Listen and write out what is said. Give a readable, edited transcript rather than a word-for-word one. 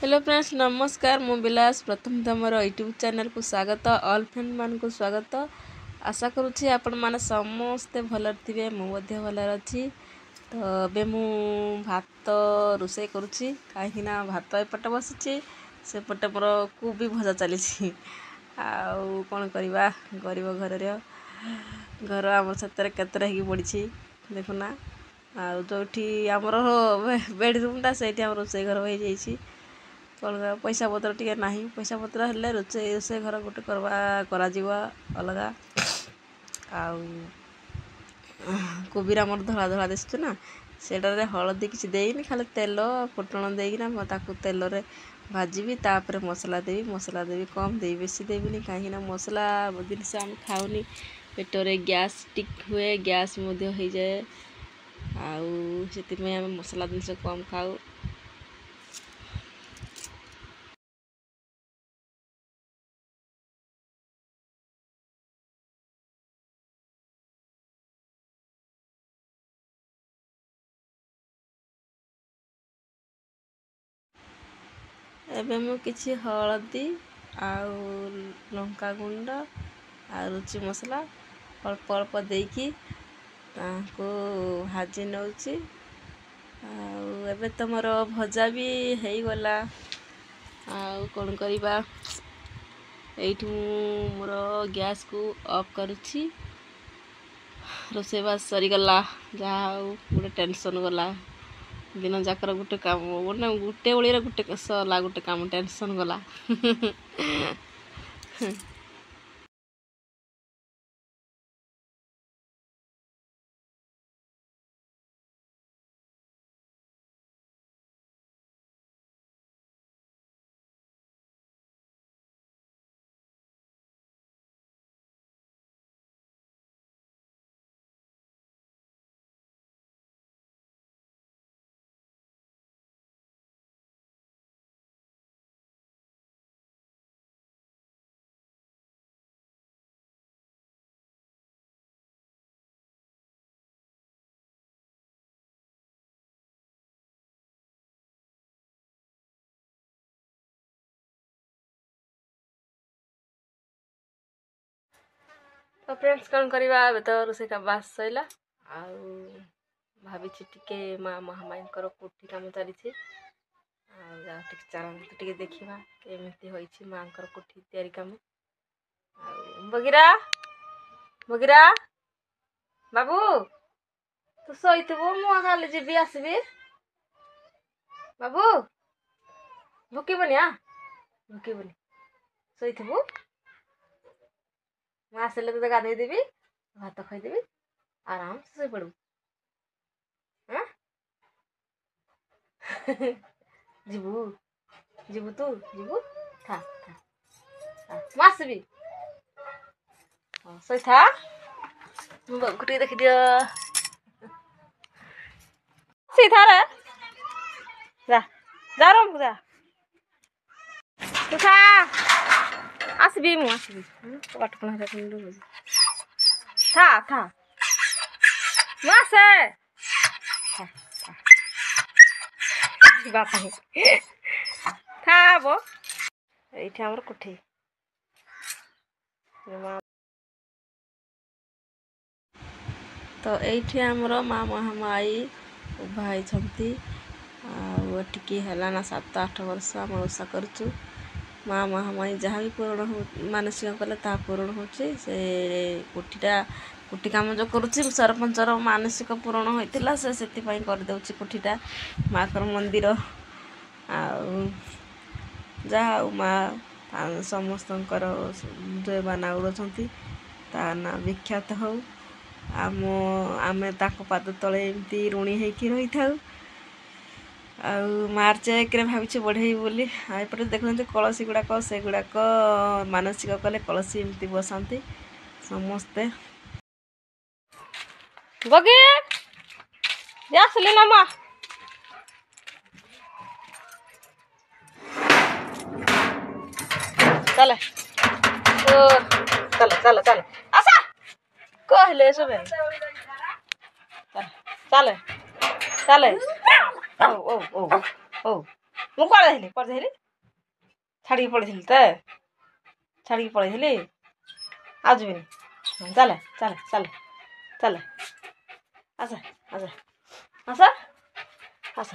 Hello friends नमस्कार मु विलास प्रथम तमर यूट्यूब चैनल को स्वागत ऑल फ्रेंड मान को स्वागत। आशा करुँची आपण मैंने समस्ते भल थे मुझे भल अच्छी। तो अबे मु भात रोषे करुँची कहीं भात एपटे बसी सेपटे मोर कोबी भजा चली आउ कौन करवा गरीब घर आम सतरे केतरा ही पड़ी देखुना आउ जो आमर बेडरूमटा से रोषे घर हो जाइए कौन पैसा पत्र टे ना पैसा पत्र हेल्ले रोषे घर गोटे अलगा आउ कोबीरा मोर धला धला दिशु ना सेटारे हलदी किसी देनी खाली तेल फुटण देना ताकू तेल रे भाजी तापर मसला देवी कम देवी बेसी देवी कहीं मसला जिनस आम खाऊनी पेटरे गैस टिक हुए गैस हो जाए आउ से मसला जिनस कम खाऊ। एबे मु किछि हलदी आउ लंका गुंड आ रुचि मसला अल्प अल्प देकी ताको भाजी नउची आउ एबे तो मोर भजा भी हो गला आउ कौन करवा एठू मोर गैस को ऑफ करुछि रोषेबास सरीगला जहाँ गोटे टेंशन गला दिन जाकर गोटे काम गोटे ओळीर गोटे सला गोटे काम टेंशन गला। तो फ्रेंड्स कौन करवा तो रोषे का बास सैला आउ भावी टिके माँ महामाई कोठी कम चली चलते देखा केमी हो माँ कोठी तैयारी कम बगिरा बगिरा बाबू तू शोथबू मुझे जीवी आसबि बाबू भुकबनी भुकबनी शोथबू ମୁଁ ଆସିଲେ ତତେ ଗାଧେଇ ଦେବି ଭାତ ଖାଇଦେବି ଆରାମ ସେ ଶୋଇ ପଡ଼ିବୁ ଯିବୁ ଯିବୁ ତୁ ଯିବୁ ଥା ମୁଁ ଆସିବି ଶୋଇଥା ମୁଁ ବାବୁକୁ ଟିକେ ଦେଖିଦିଅ ଶୋଇଥା ରେ ଯା ଯା ରୁମ୍କୁ ଯା ତୁ ଥା आसबि मु आसबि कटकण था था आसे था बो एठी हमर कोठी तो एठी हमर माँ महामाई उभा होती आटिकी है ना 7-8 वर्ष आम ओषा करूँ माँ महामाई जहाँ भी पूरण हो मानसिक कले ता पूरण होची से कोठी काम जो करुच्ची सरपंचर मानसिक पूरण होता से कर दउची कोठीटा माँ कर मंदिर जहाँ माँ समस्त जो बाना उड़ाती ता ना विख्यात हो आम ताक पाद तले एमती ऋणी होती रही था मार्च 1 भावी बढ़े बोली एपटे देखते कलसी गुड़ाक से गुड़ाक मानसिक कले कलसी एमती बसती समस्ते बगे आसली ना माँ चले चले चले चले आसा कहले सब चले चले ओ ओ ओ ओ ମୁଁ କୁଆଡ଼େ ଯାଇଥିଲି ଛାଡ଼ିକି ପଳେଇଥିଲି ତ ଛାଡ଼ିକି ପଳେଇଥିଲି ଆଉ ଯିବିନି ଚାଲେ ଚାଲେ ଚାଲେ ଚାଲେ ଆସ ଆସ ଆସ ଆସ